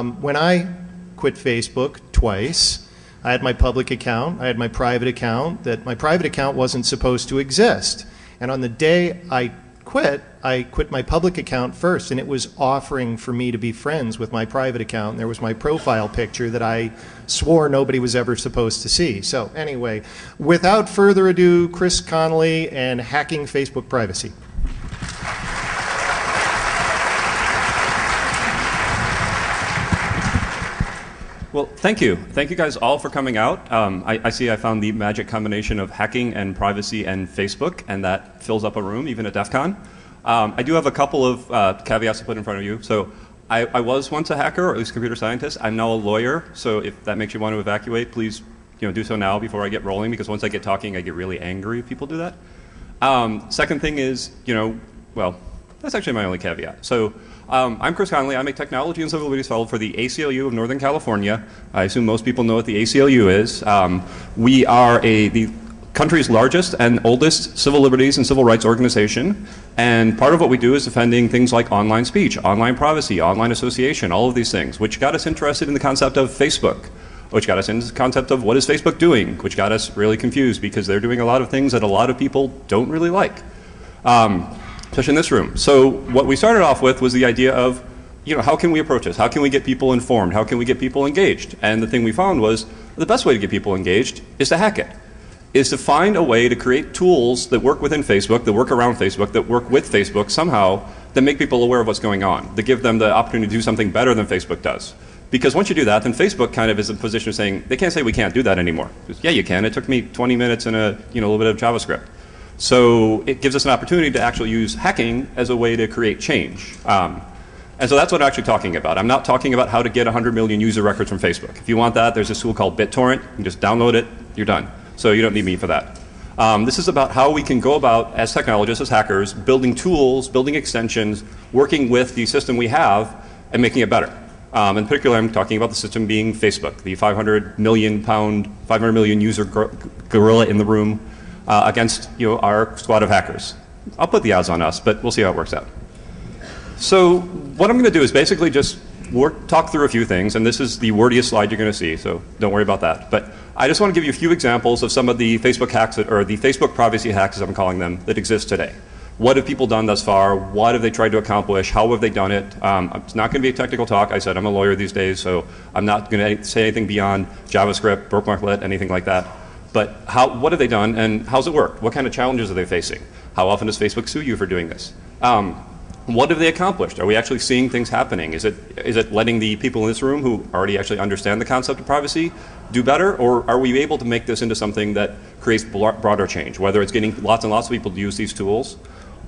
When I quit Facebook twice, I had my public account, I had my private account, that my private account wasn't supposed to exist. And on the day I quit my public account first, and it was offering for me to be friends with my private account. And there was my profile picture that I swore nobody was ever supposed to see. So anyway, without further ado, Chris Connolly and hacking Facebook privacy. Well, thank you. Thank you guys all for coming out. I see I found the magic combination of hacking and privacy and Facebook, and that fills up a room, even at Defcon. I do have a couple of caveats to put in front of you. So I was once a hacker, or at least a computer scientist. I'm now a lawyer, so if that makes you want to evacuate, please do so now before I get rolling, because once I get talking, I get really angry if people do that. Second thing is, well, that's actually my only caveat. So I'm Chris Connolly. I'm a technology and civil liberties fellow for the ACLU of Northern California. I assume most people know what the ACLU is. We are the country's largest and oldest civil liberties and civil rights organization. And part of what we do is defending things like online speech, online privacy, online association, all of these things, which got us interested in the concept of Facebook, which got us into the concept of what is Facebook doing, which got us really confused because they're doing a lot of things that a lot of people don't really like. Especially in this room. So what we started off with was the idea of, how can we approach this? How can we get people informed? How can we get people engaged? And the thing we found was the best way to get people engaged is to hack it, is to find a way to create tools that work within Facebook, that work around Facebook, that work with Facebook somehow, that make people aware of what's going on, that give them the opportunity to do something better than Facebook does. Because once you do that, then Facebook kind of is in a position of saying, they can't say we can't do that anymore. Because, yeah, you can. It took me 20 minutes and a little bit of JavaScript. So it gives us an opportunity to actually use hacking as a way to create change. And so that's what I'm actually talking about. I'm not talking about how to get 100 million user records from Facebook. If you want that, there's this tool called BitTorrent. You can just download it, you're done. So you don't need me for that. This is about how we can go about, as technologists, as hackers, building tools, building extensions, working with the system we have, and making it better. In particular, I'm talking about the system being Facebook, the 500 million user gorilla in the room, against our squad of hackers. I'll put the odds on us, but we'll see how it works out. So what I'm going to do is basically just talk through a few things, and this is the wordiest slide you're going to see, so don't worry about that. But I just want to give you a few examples of some of the Facebook hacks, or the Facebook privacy hacks, as I'm calling them, that exist today. What have people done thus far? What have they tried to accomplish? How have they done it? It's not going to be a technical talk. I said I'm a lawyer these days, so I'm not going to say anything beyond JavaScript, bookmarklet, anything like that. But what have they done, and how's it worked? What kind of challenges are they facing? How often does Facebook sue you for doing this? What have they accomplished? Are we actually seeing things happening? Is it letting the people in this room who already actually understand the concept of privacy do better? Or are we able to make this into something that creates broader change, whether it's getting lots and lots of people to use these tools,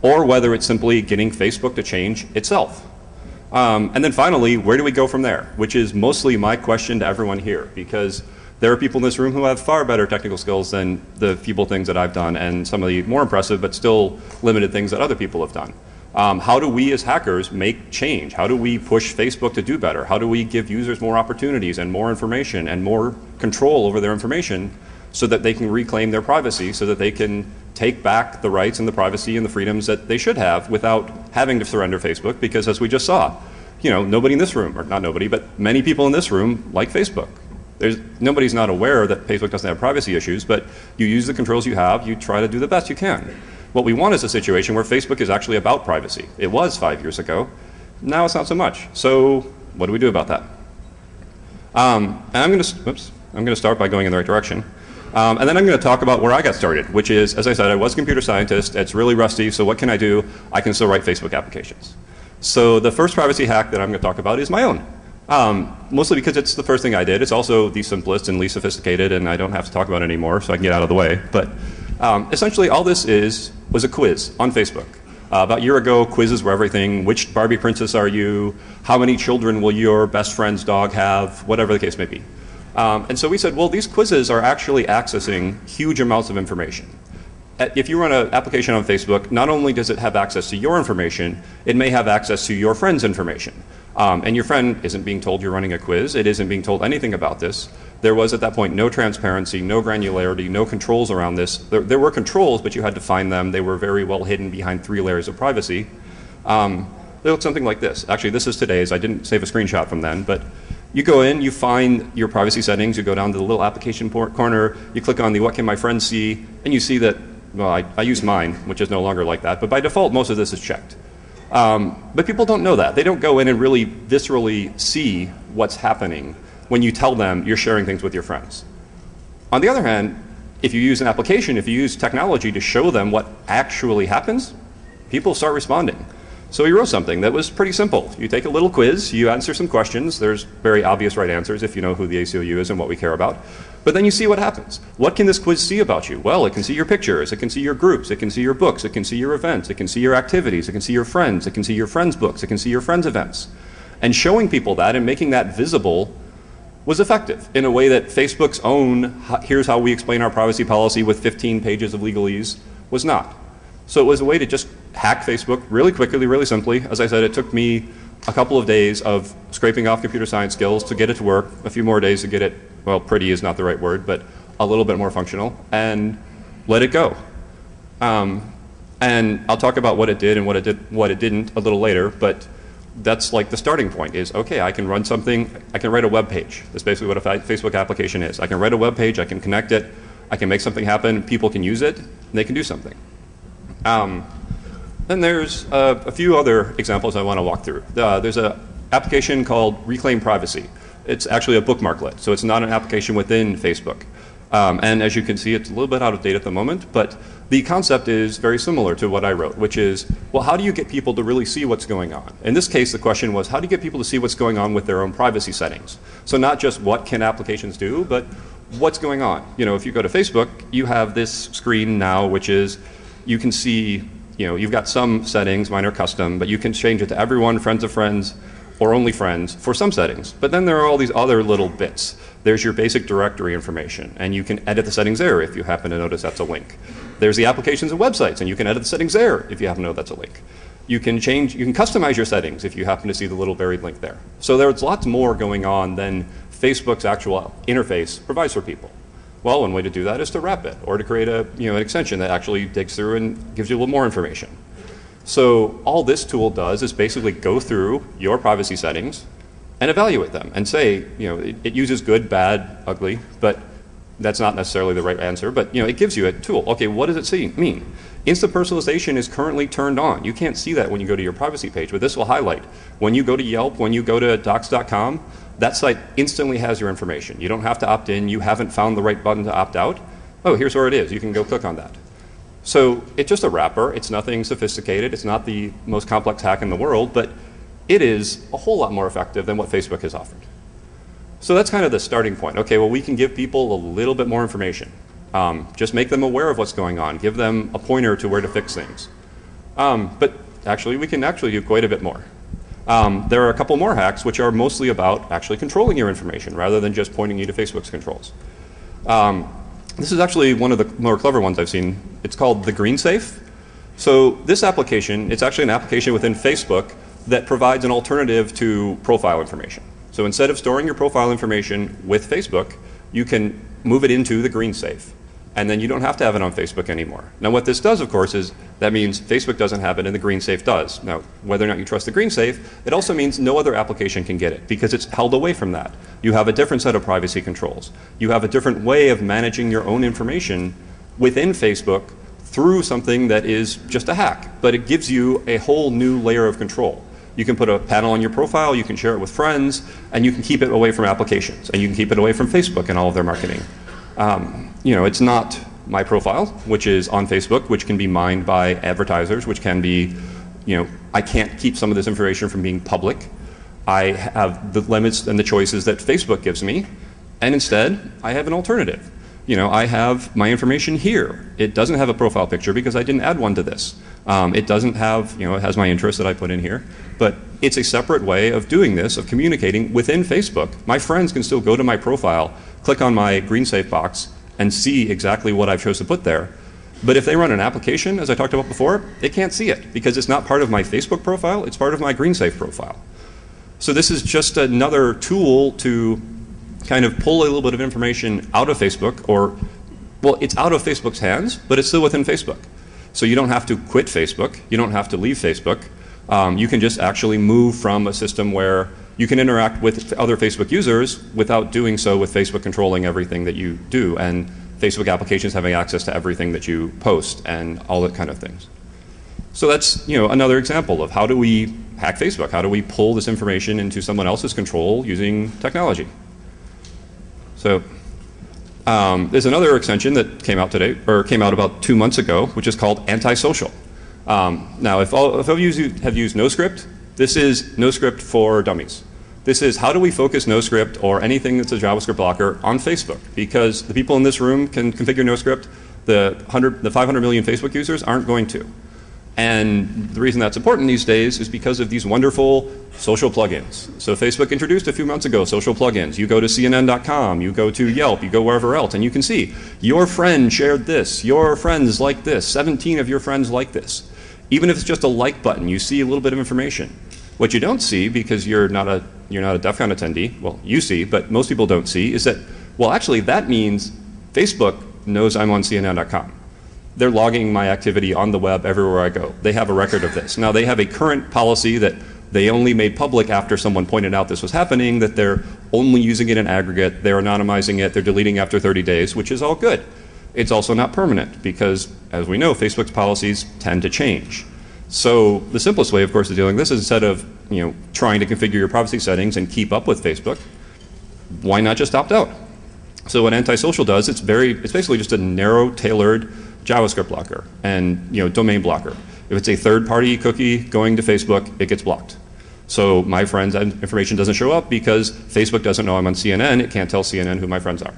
or whether it's simply getting Facebook to change itself? And then finally, where do we go from there? Which is mostly my question to everyone here, because there are people in this room who have far better technical skills than the feeble things that I've done, and some of the more impressive but still limited things that other people have done. How do we as hackers make change? How do we push Facebook to do better? How do we give users more opportunities and more information and more control over their information so that they can reclaim their privacy, so that they can take back the rights and the privacy and the freedoms that they should have without having to surrender Facebook? Because as we just saw, nobody in this room, or not nobody, but many people in this room like Facebook. Nobody's not aware that Facebook doesn't have privacy issues, but you use the controls you have, you try to do the best you can. What we want is a situation where Facebook is actually about privacy. It was 5 years ago. Now it's not so much. So what do we do about that? And I'm going to start by going in the right direction. And then I'm going to talk about where I got started, which is, as I said, I was a computer scientist. It's really rusty, so what can I do? I can still write Facebook applications. So the first privacy hack that I'm going to talk about is my own. Mostly because it's the first thing I did. It's also the simplest and least sophisticated, and I don't have to talk about it anymore, so I can get out of the way. But essentially all this was a quiz on Facebook. About a year ago, quizzes were everything. Which Barbie princess are you? How many children will your best friend's dog have? Whatever the case may be. And so we said, well, these quizzes are actually accessing huge amounts of information. If you run an application on Facebook, not only does it have access to your information, it may have access to your friend's information. And your friend isn't being told you're running a quiz. It isn't being told anything about this. There was at that point no transparency, no granularity, no controls around this. There were controls, but you had to find them. They were very well hidden behind 3 layers of privacy. they look something like this. Actually, this is today's. I didn't save a screenshot from then, but you go in, you find your privacy settings, you go down to the little application corner, you click on the what can my friends see, and you see that, well, I use mine, which is no longer like that, but by default, most of this is checked. But people don't know that. They don't go in and really viscerally see what's happening when you tell them you're sharing things with your friends. On the other hand, if you use an application, if you use technology to show them what actually happens, people start responding. So we wrote something that was pretty simple. You take a little quiz, you answer some questions. There's very obvious right answers if you know who the ACLU is and what we care about. But then you see what happens. What can this quiz see about you? Well, it can see your pictures, it can see your groups, it can see your books, it can see your events, it can see your activities, it can see your friends, it can see your friends' books, it can see your friends' events. And showing people that and making that visible was effective in a way that Facebook's own, here's how we explain our privacy policy with 15 pages of legalese, was not. So it was a way to just hack Facebook really quickly, really simply. As I said, it took me a couple of days of scraping off computer science skills to get it to work, a few more days to get it, well, pretty is not the right word, but a little bit more functional, and let it go. And I'll talk about what it did and what it didn't a little later, but that's like the starting point is, okay, I can run something, I can write a web page. That's basically what a Facebook application is. I can write a web page, I can connect it, I can make something happen, people can use it, and they can do something. Then there's a few other examples I want to walk through. There's an application called Reclaim Privacy. It's actually a bookmarklet, so it's not an application within Facebook. And as you can see, it's a little bit out of date at the moment, but the concept is very similar to what I wrote, which is, well, how do you get people to really see what's going on? In this case, the question was, how do you get people to see what's going on with their own privacy settings? So not just what can applications do, but what's going on. You know, if you go to Facebook, you have this screen now, which is, you can see, you know, you've got some settings, mine are custom, but you can change it to everyone, friends of friends, or only friends for some settings. But then there are all these other little bits. There's your basic directory information, and you can edit the settings there if you happen to notice that's a link. There's the applications and websites, and you can edit the settings there if you happen to know that's a link. You can customize your settings if you happen to see the little buried link there. So there's lots more going on than Facebook's actual interface provides for people. Well, one way to do that is to wrap it, or to create an extension that actually digs through and gives you a little more information. So all this tool does is basically go through your privacy settings and evaluate them and say, it uses good, bad, ugly, but that's not necessarily the right answer, but it gives you a tool. Okay, what does it mean? Instant personalization is currently turned on. You can't see that when you go to your privacy page, but this will highlight. When you go to Yelp, when you go to docs.com, that site instantly has your information. You don't have to opt in. You haven't found the right button to opt out. Oh, here's where it is. You can go click on that. So it's just a wrapper. It's nothing sophisticated. It's not the most complex hack in the world, but it is a whole lot more effective than what Facebook has offered. So that's kind of the starting point. Okay, well, we can give people a little bit more information. Just make them aware of what's going on. Give them a pointer to where to fix things. But actually, we can actually do quite a bit more. There are a couple more hacks which are mostly about actually controlling your information rather than just pointing you to Facebook's controls. This is actually one of the more clever ones I've seen. It's called the Green Safe. So this application, it's actually an application within Facebook that provides an alternative to profile information. So instead of storing your profile information with Facebook, you can move it into the Green Safe. And then you don't have to have it on Facebook anymore. Now what this does, of course, is that means Facebook doesn't have it and the Green Safe does. Now, whether or not you trust the Green Safe, it also means no other application can get it because it's held away from that. You have a different set of privacy controls. You have a different way of managing your own information within Facebook through something that is just a hack, but it gives you a whole new layer of control. You can put a panel on your profile, you can share it with friends, and you can keep it away from applications, and you can keep it away from Facebook and all of their marketing. It's not my profile, which is on Facebook, which can be mined by advertisers, which can be, I can't keep some of this information from being public. I have the limits and the choices that Facebook gives me, and instead, I have an alternative. I have my information here. It doesn't have a profile picture because I didn't add one to this. It doesn't have, it has my interests that I put in here, but it's a separate way of doing this, of communicating within Facebook. My friends can still go to my profile, click on my Green Safe box, and see exactly what I've chosen to put there. But if they run an application, as I talked about before, they can't see it because it's not part of my Facebook profile, it's part of my Green Safe profile. So this is just another tool to kind of pull a little bit of information out of Facebook, or, well, it's out of Facebook's hands, but it's still within Facebook. So you don't have to quit Facebook, you don't have to leave Facebook. You can just actually move from a system where you can interact with other Facebook users without doing so with Facebook controlling everything that you do, and Facebook applications having access to everything that you post and all that kind of things. So that's another example of how do we hack Facebook? How do we pull this information into someone else's control using technology? So there's another extension that came out today, or came out about 2 months ago, which is called antisocial. Now, if all of you have used NoScript, this is NoScript for dummies. This is how do we focus NoScript or anything that's a JavaScript blocker on Facebook? Because the people in this room can configure NoScript. The 500 million Facebook users aren't going to. And the reason that's important these days is because of these wonderful social plugins. So Facebook introduced a few months ago social plugins. You go to CNN.com, you go to Yelp, you go wherever else, and you can see your friend shared this, your friends like this, 17 of your friends like this. Even if it's just a like button, you see a little bit of information. What you don't see, because you're not a Defcon attendee, well, you see, but most people don't see, is that, well, actually that means Facebook knows I'm on CNN.com. They're logging my activity on the web everywhere I go. They have a record of this. Now, they have a current policy that they only made public after someone pointed out this was happening, that they're only using it in aggregate, they're anonymizing it, they're deleting after 30 days, which is all good. It's also not permanent because, as we know, Facebook's policies tend to change. So the simplest way, of course, of doing this is instead of trying to configure your privacy settings and keep up with Facebook, why not just opt out? So what antisocial does, it's basically just a narrow, tailored JavaScript blocker and domain blocker. If it's a third-party cookie going to Facebook, it gets blocked. So my friends' information doesn't show up because Facebook doesn't know I'm on CNN. It can't tell CNN who my friends are.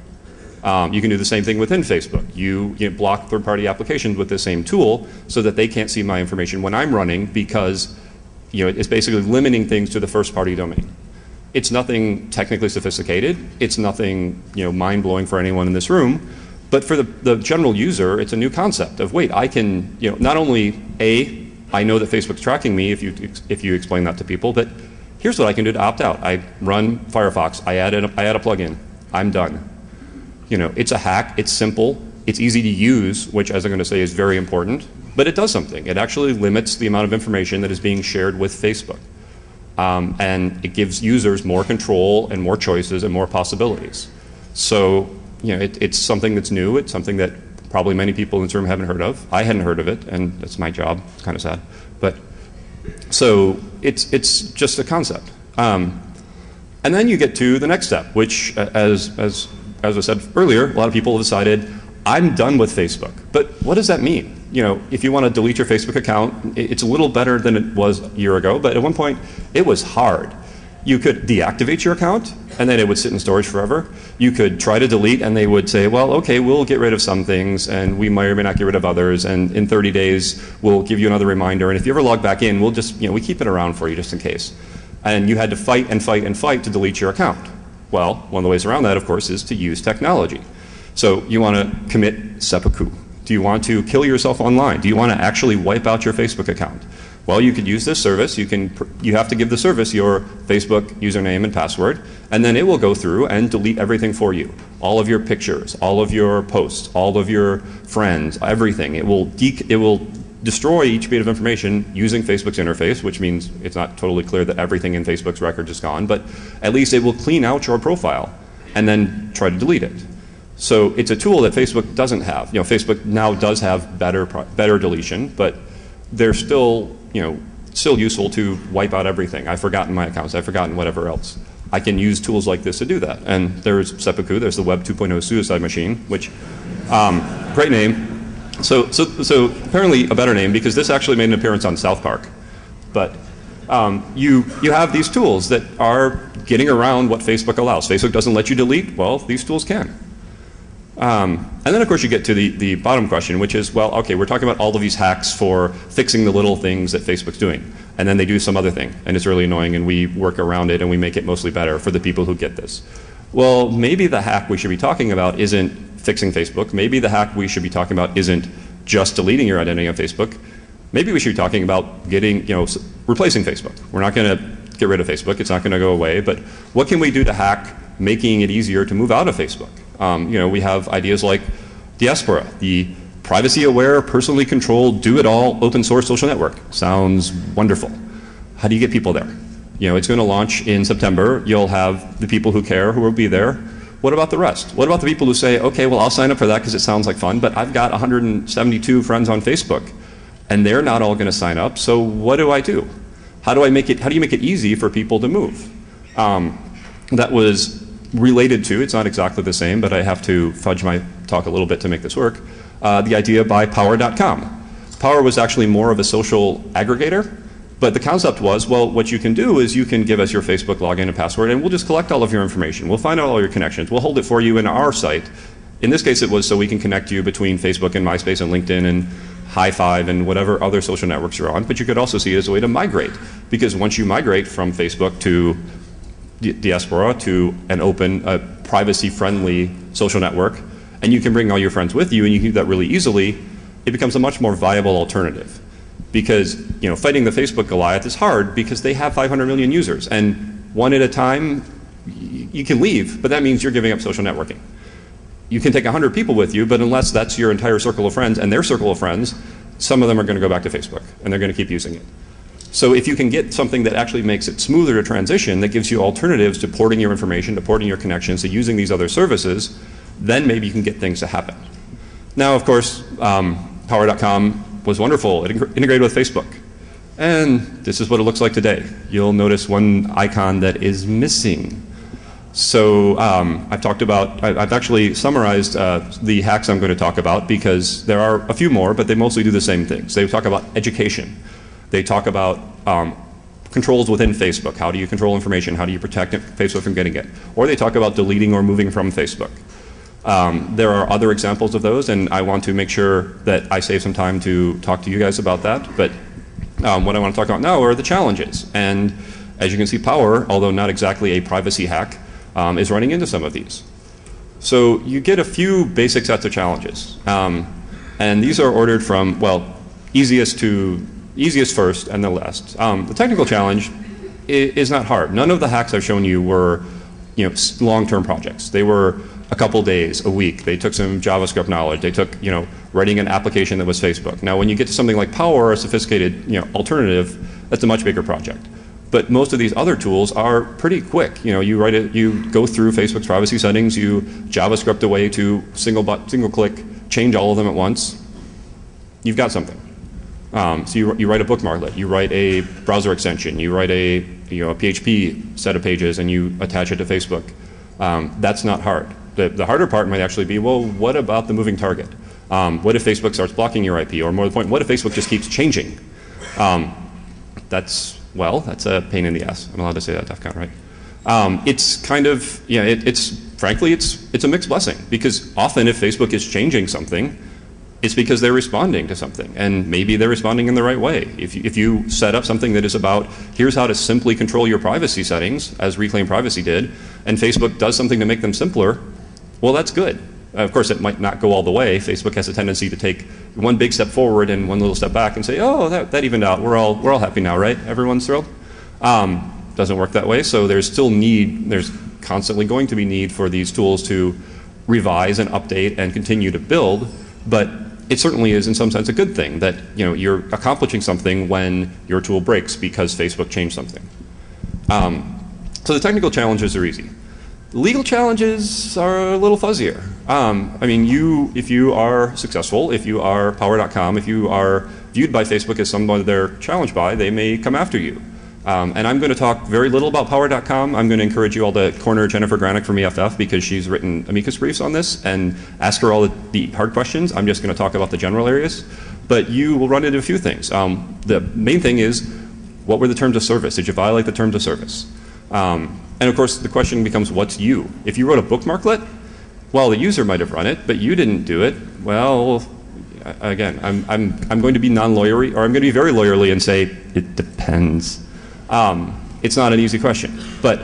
You can do the same thing within Facebook. You block third-party applications with the same tool so that they can't see my information when I'm running because it's basically limiting things to the first-party domain. It's nothing technically sophisticated. It's nothing mind-blowing for anyone in this room. But for the general user, it's a new concept of, wait, I can, not only I know that Facebook's tracking me if you explain that to people, but here's what I can do to opt out. I run Firefox. I add a plugin. I'm done. It's a hack. It's simple. It's easy to use, which, as I'm going to say, is very important. But it does something. It actually limits the amount of information that is being shared with Facebook. And it gives users more control and more choices and more possibilities. So it's something that's new. It's something that probably many people in this room haven't heard of. I hadn't heard of it, and that's my job. It's kind of sad. But so it's just a concept. And then you get to the next step, which, as I said earlier, a lot of people have decided, I'm done with Facebook. But what does that mean? If you want to delete your Facebook account, it's a little better than it was a year ago, but at one point, it was hard. You could deactivate your account, and then it would sit in storage forever. You could try to delete, and they would say, well, okay, we'll get rid of some things, and we may or may not get rid of others, and in 30 days, we'll give you another reminder, and if you ever log back in, we'll just, we keep it around for you just in case. And you had to fight and fight and fight to delete your account. Well, one of the ways around that, of course, is to use technology. So you want to commit seppuku. Do you want to kill yourself online? Do you want to actually wipe out your Facebook account? Well, you could use this service. You have to give the service your Facebook username and password, and then it will go through and delete everything for you. All of your pictures, all of your posts, all of your friends, everything. It will destroy each bit of information using Facebook's interface, which means it's not totally clear that everything in Facebook's record is gone, but at least it will clean out your profile and then try to delete it. So it's a tool that Facebook doesn't have. Facebook now does have better deletion, but they're still useful to wipe out everything. I've forgotten my accounts. I've forgotten whatever else. I can use tools like this to do that. And there's seppuku. There's the Web 2.0 suicide machine, which great name. So apparently a better name because this actually made an appearance on South Park. But you have these tools that are getting around what Facebook allows. Facebook doesn't let you delete. Well, these tools can. And then, of course, you get to the bottom question, which is, well, okay, we're talking about all of these hacks for fixing the little things that Facebook's doing. And then they do some other thing, and it's really annoying, and we work around it, and we make it mostly better for the people who get this. Well, maybe the hack we should be talking about isn't fixing Facebook. Maybe the hack we should be talking about isn't just deleting your identity on Facebook. Maybe we should be talking about replacing Facebook. We're not going to get rid of Facebook. It's not going to go away. But what can we do to hack making it easier to move out of Facebook? We have ideas like Diaspora, the privacy-aware, personally controlled, do-it-all, open-source social network. Sounds wonderful. How do you get people there? You know, it's going to launch in September. You'll have the people who care who will be there. What about the rest? What about the people who say, okay, well, I'll sign up for that because it sounds like fun, but I've got 172 friends on Facebook, and they're not all going to sign up, so what do I do? How do you make it easy for people to move? That was related to, it's not exactly the same, but I have to fudge my talk a little bit to make this work, the idea by Power.com. Power was actually more of a social aggregator, but the concept was, well, what you can do is you can give us your Facebook login and password, and we'll just collect all of your information. We'll find out all your connections. We'll hold it for you in our site. In this case, it was so we can connect you between Facebook and MySpace and LinkedIn and High Five and whatever other social networks you're on. But you could also see it as a way to migrate, because once you migrate from Facebook to Diaspora to an open, privacy-friendly social network, and you can bring all your friends with you, and you can do that really easily, it becomes a much more viable alternative. Because, you know, fighting the Facebook Goliath is hard because they have 500 million users, and one at a time you can leave, but that means you're giving up social networking. You can take 100 people with you, but unless that's your entire circle of friends and their circle of friends, some of them are going to go back to Facebook and they're going to keep using it. So if you can get something that actually makes it smoother to transition, that gives you alternatives to porting your information, to porting your connections, to using these other services, then maybe you can get things to happen. Now, of course, Power.com was wonderful. It integrated with Facebook. And this is what it looks like today. You'll notice one icon that is missing. So I've actually summarized the hacks I'm going to talk about, because there are a few more, but they mostly do the same things. They talk about education. They talk about controls within Facebook. How do you control information? How do you protect Facebook from getting it? Or they talk about deleting or moving from Facebook. There are other examples of those, and I want to make sure that I save some time to talk to you guys about that. But what I want to talk about now are the challenges. And as you can see, Power, although not exactly a privacy hack, is running into some of these. So you get a few basic sets of challenges. And these are ordered from, well, easiest first and the last. The technical challenge is not hard. None of the hacks I've shown you were, you know, long-term projects. They were a couple days, a week. They took some JavaScript knowledge. They took, you know, writing an application that was Facebook. Now, when you get to something like Power, a sophisticated, you know, alternative, that's a much bigger project. But most of these other tools are pretty quick. You know, you write it, you go through Facebook's privacy settings, you JavaScript away to single click, change all of them at once. You've got something. So you write a bookmarklet, you write a browser extension, you write a PHP set of pages, and you attach it to Facebook. That's not hard. The harder part might actually be, well, what about the moving target? What if Facebook starts blocking your IP? Or more to the point, what if Facebook just keeps changing? That's a pain in the ass. I'm allowed to say that at Defcon, right? It's kind of, frankly, it's a mixed blessing, because often if Facebook is changing something, it's because they're responding to something, and maybe they're responding in the right way. If you set up something that is about, here's how to simply control your privacy settings, as Reclaim Privacy did, and Facebook does something to make them simpler, well, that's good. Of course, it might not go all the way. Facebook has a tendency to take one big step forward and one little step back and say, oh, that evened out. We're all happy now, right? Everyone's thrilled? Doesn't work that way, so there's constantly going to be need for these tools to revise and update and continue to build, but it certainly is in some sense a good thing that, you know, you're accomplishing something when your tool breaks because Facebook changed something. So the technical challenges are easy. The legal challenges are a little fuzzier. I mean, if you are successful, if you are Power.com, if you are viewed by Facebook as someone they're challenged by, they may come after you. And I'm going to talk very little about Power.com. I'm going to encourage you all to corner Jennifer Granick from EFF, because she's written amicus briefs on this, and ask her all the hard questions. I'm just going to talk about the general areas. But you will run into a few things. The main thing is, what were the terms of service? Did you violate the terms of service? And of course, the question becomes, what's you? If you wrote a bookmarklet, well, the user might have run it, but you didn't do it. Well, again, I'm going to be non-lawyery, or I'm going to be very lawyerly and say, it depends. It's not an easy question, but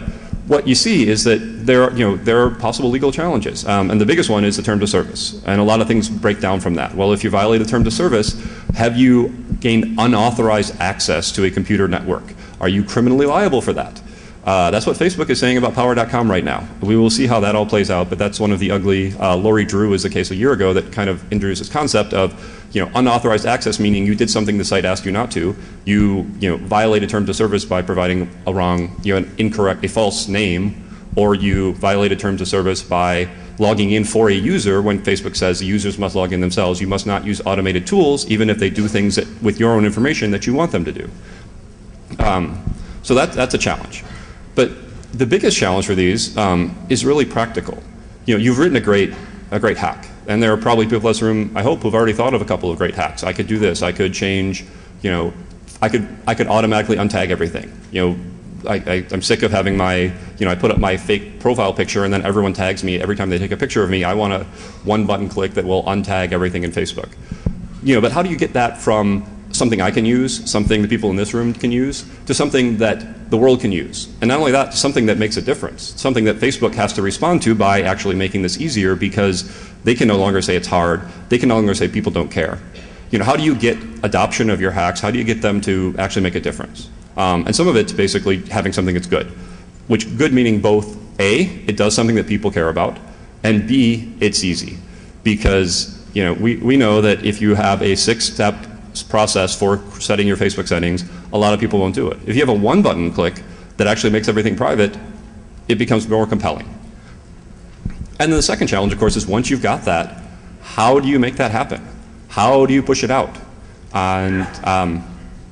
what you see is that there are possible legal challenges, and the biggest one is the terms of service, and a lot of things break down from that. Well, if you violate the terms of service, have you gained unauthorized access to a computer network? Are you criminally liable for that? That's what Facebook is saying about Power.com right now. We will see how that all plays out, but that's one of the ugly. Lori Drew was the case a year ago that kind of introduced this concept of, unauthorized access, meaning you did something the site asked you not to. You violated terms of service by providing a wrong, a false name, or you violated terms of service by logging in for a user when Facebook says the users must log in themselves. You must not use automated tools, even if they do things with your own information that you want them to do. So that's a challenge. But the biggest challenge for these is really practical. You've written a great hack, and there are probably people in this room, I hope, who've already thought of a couple of great hacks. I could do this. I could change. I could automatically untag everything. I'm sick of having my, I put up my fake profile picture and then everyone tags me every time they take a picture of me. I want a one button click that will untag everything in Facebook. But how do you get that from something I can use, something the people in this room can use, to something that the world can use? And not only that, something that makes a difference, something that Facebook has to respond to by actually making this easier, because they can no longer say it's hard. They can no longer say people don't care. How do you get adoption of your hacks? How do you get them to actually make a difference? And some of it's basically having something that's good, which good meaning both A, it does something that people care about, and B, it's easy. Because we know that if you have a 6-step process for setting your Facebook settings, a lot of people won't do it. If you have a one-button click that actually makes everything private, it becomes more compelling. And then the second challenge, of course, is once you've got that, how do you make that happen? How do you push it out? And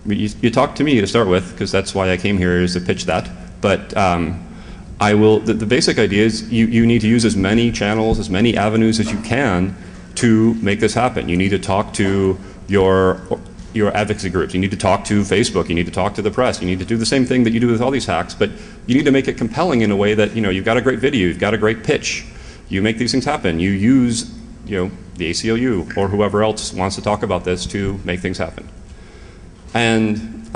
you talked to me to start with, because that's why I came here, is to pitch that. But the basic idea is you need to use as many channels, as many avenues as you can to make this happen. You need to talk to your advocacy groups. You need to talk to Facebook. You need to talk to the press. You need to do the same thing that you do with all these hacks, but you need to make it compelling in a way that, you've got a great video, you've got a great pitch. You make these things happen. You use, the ACLU or whoever else wants to talk about this to make things happen. And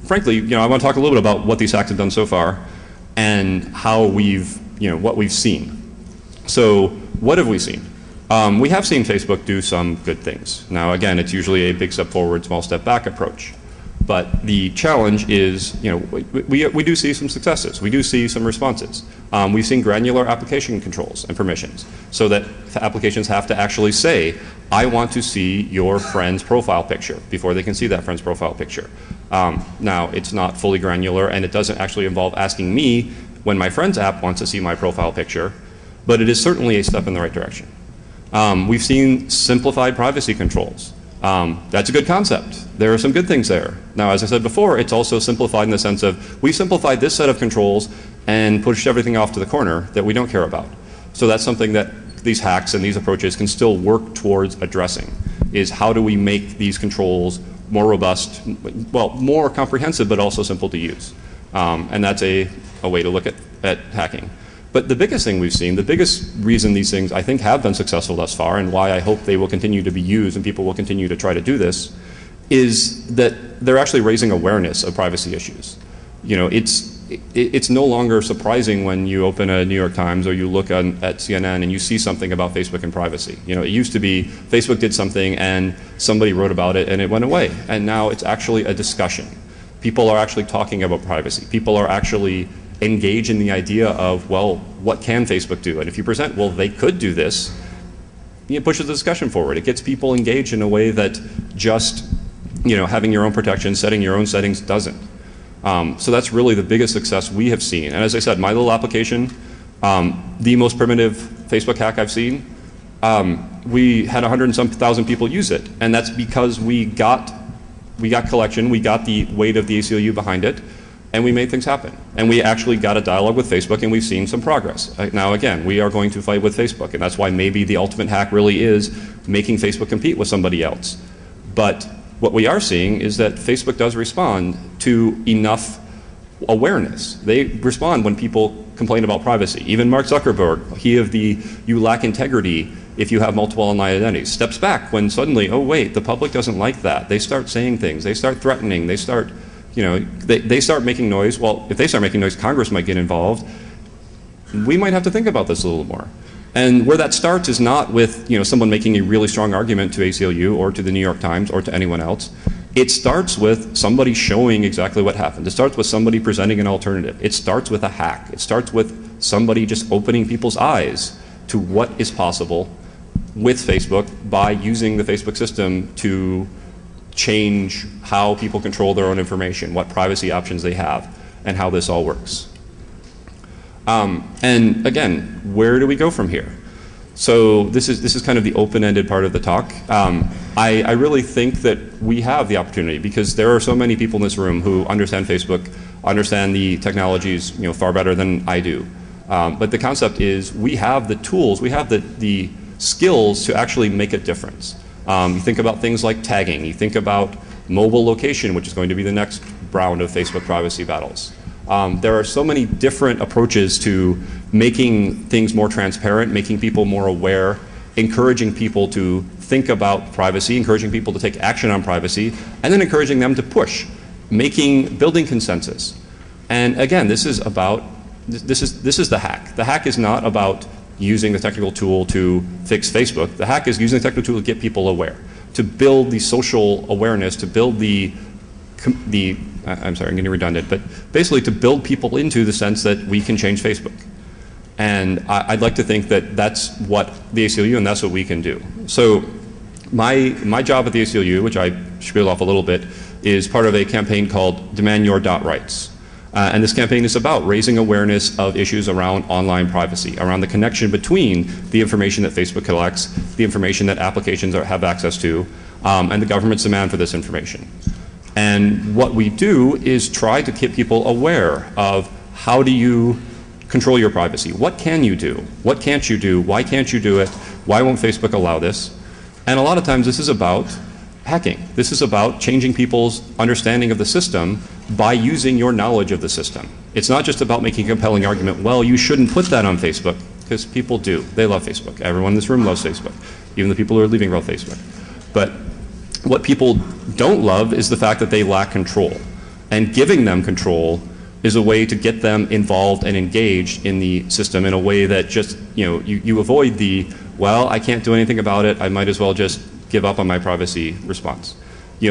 frankly, I want to talk a little bit about what these hacks have done so far and how what we've seen. So what have we seen? We have seen Facebook do some good things. Now, again, it's usually a big step forward, small step back approach. But the challenge is, we do see some successes. We do see some responses. We've seen granular application controls and permissions, so that applications have to actually say, I want to see your friend's profile picture before they can see that friend's profile picture. Now, it's not fully granular, and it doesn't actually involve asking me when my friend's app wants to see my profile picture, but it is certainly a step in the right direction. We've seen simplified privacy controls. That's a good concept. There are some good things there. Now, as I said before, it's also simplified in the sense of we simplified this set of controls and pushed everything off to the corner that we don't care about. So that's something that these hacks and these approaches can still work towards addressing, is how do we make these controls more robust, well, more comprehensive, but also simple to use. And that's a way to look at hacking. But the biggest thing we've seen, the biggest reason these things I think have been successful thus far, and why I hope they will continue to be used and people will continue to try to do this, is that they're actually raising awareness of privacy issues. It's no longer surprising when you open a New York Times or you look at CNN and you see something about Facebook and privacy. It used to be Facebook did something and somebody wrote about it and it went away. And now it's actually a discussion. People are actually talking about privacy. People are actually engaged in the idea of, well, what can Facebook do? And if you present, well, they could do this, it pushes the discussion forward. It gets people engaged in a way that just having your own protection, setting your own settings doesn't. So that's really the biggest success we have seen. And as I said, my little application, the most primitive Facebook hack I've seen, we had 100 and some thousand people use it. And that's because we got collection, we got the weight of the ACLU behind it, and we made things happen. And we actually got a dialogue with Facebook, and we've seen some progress. Now, again, we are going to fight with Facebook, and that's why maybe the ultimate hack really is making Facebook compete with somebody else. But what we are seeing is that Facebook does respond to enough awareness. They respond when people complain about privacy. Even Mark Zuckerberg, he of the "you lack integrity if you have multiple online identities," steps back when suddenly, oh wait, the public doesn't like that. They start saying things, they start threatening, they start they start making noise. Well, if they start making noise, Congress might get involved. We might have to think about this a little more. And where that starts is not with someone making a really strong argument to ACLU or to the New York Times or to anyone else. It starts with somebody showing exactly what happened. It starts with somebody presenting an alternative. It starts with a hack. It starts with somebody just opening people's eyes to what is possible with Facebook by using the Facebook system to change how people control their own information, what privacy options they have, and how this all works. And again, where do we go from here? So this is kind of the open-ended part of the talk. I really think that we have the opportunity because there are so many people in this room who understand Facebook, understand the technologies, far better than I do. But the concept is we have the tools, we have the skills to actually make a difference. You think about things like tagging, you think about mobile location, which is going to be the next round of Facebook privacy battles. There are so many different approaches to making things more transparent, making people more aware, encouraging people to think about privacy, encouraging people to take action on privacy, and then encouraging them to push, building consensus. And again, this is the hack. The hack is not about using the technical tool to fix Facebook. The hack is using the technical tool to get people aware, to build the social awareness, to build I'm sorry, I'm getting redundant, but basically to build people into the sense that we can change Facebook. And I'd like to think that that's what the ACLU and that's what we can do. So my job at the ACLU, which I spiel off a little bit, is part of a campaign called Demand Your .rights. And this campaign is about raising awareness of issues around online privacy, around the connection between the information that Facebook collects, the information that applications have access to, and the government's demand for this information. And what we do is try to get people aware of how do you control your privacy. What can you do? What can't you do? Why can't you do it? Why won't Facebook allow this? And a lot of times this is about hacking. This is about changing people's understanding of the system by using your knowledge of the system. It's not just about making a compelling argument, well, you shouldn't put that on Facebook, because people do. They love Facebook. Everyone in this room loves Facebook, even the people who are leaving love Facebook. But what people don't love is the fact that they lack control. And giving them control is a way to get them involved and engaged in the system in a way that just, you avoid the, well, I can't do anything about it, I might as well just give up on my privacy response.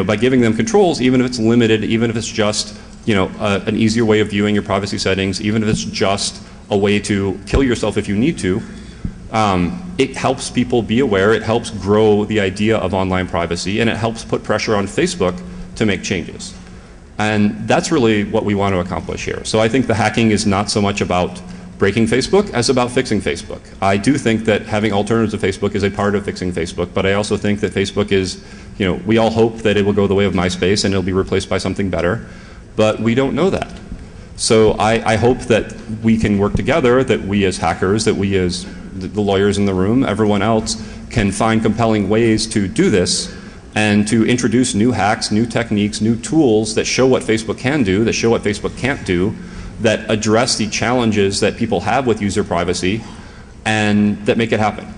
By giving them controls, even if it's limited, even if it's just, an easier way of viewing your privacy settings, even if it's just a way to kill yourself if you need to, it helps people be aware, it helps grow the idea of online privacy, and it helps put pressure on Facebook to make changes. And that's really what we want to accomplish here. So I think the hacking is not so much about breaking Facebook as about fixing Facebook. I do think that having alternatives to Facebook is a part of fixing Facebook, but I also think that Facebook is, we all hope that it will go the way of MySpace and it'll be replaced by something better, but we don't know that. So I hope that we can work together, that we as hackers, that we as the lawyers in the room, everyone else, can find compelling ways to do this and to introduce new hacks, new techniques, new tools that show what Facebook can do, that show what Facebook can't do, that address the challenges that people have with user privacy, and that make it happen.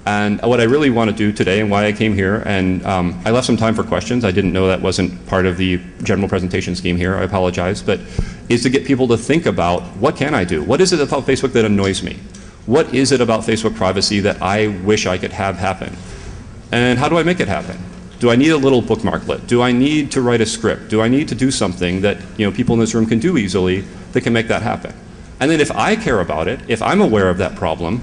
And what I really want to do today, and why I came here, and I left some time for questions. I didn't know that wasn't part of the general presentation scheme here. I apologize. But is to get people to think about, what can I do? What is it about Facebook that annoys me? What is it about Facebook privacy that I wish I could have happen? And how do I make it happen? Do I need a little bookmarklet? Do I need to write a script? Do I need to do something that people in this room can do easily that can make that happen? And then if I care about it, if I'm aware of that problem,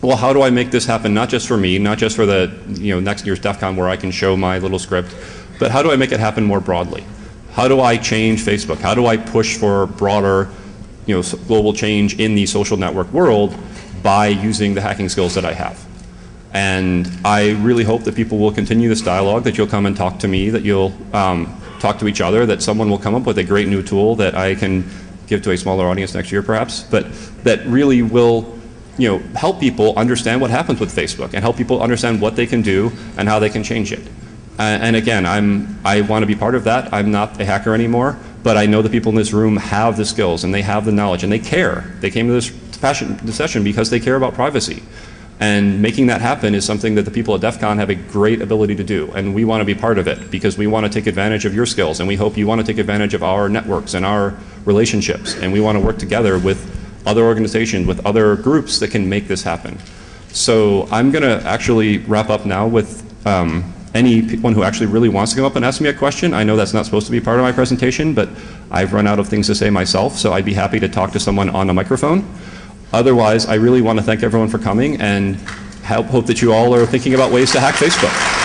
well, how do I make this happen, not just for me, not just for the next year's Defcon where I can show my little script, but how do I make it happen more broadly? How do I change Facebook? How do I push for broader global change in the social network world by using the hacking skills that I have? And I really hope that people will continue this dialogue, that you'll come and talk to me, that you'll talk to each other, that someone will come up with a great new tool that I can give to a smaller audience next year perhaps, but that really will help people understand what happens with Facebook and help people understand what they can do and how they can change it. And again, I want to be part of that. I'm not a hacker anymore, but I know the people in this room have the skills and they have the knowledge and they care. They came to this session because they care about privacy. And making that happen is something that the people at Defcon have a great ability to do. And we want to be part of it because we want to take advantage of your skills. And we hope you want to take advantage of our networks and our relationships. And we want to work together with other organizations, with other groups that can make this happen. So I'm going to actually wrap up now with anyone who actually really wants to come up and ask me a question. I know that's not supposed to be part of my presentation, but I've run out of things to say myself, so I'd be happy to talk to someone on a microphone. Otherwise, I really want to thank everyone for coming and hope that you all are thinking about ways to hack Facebook.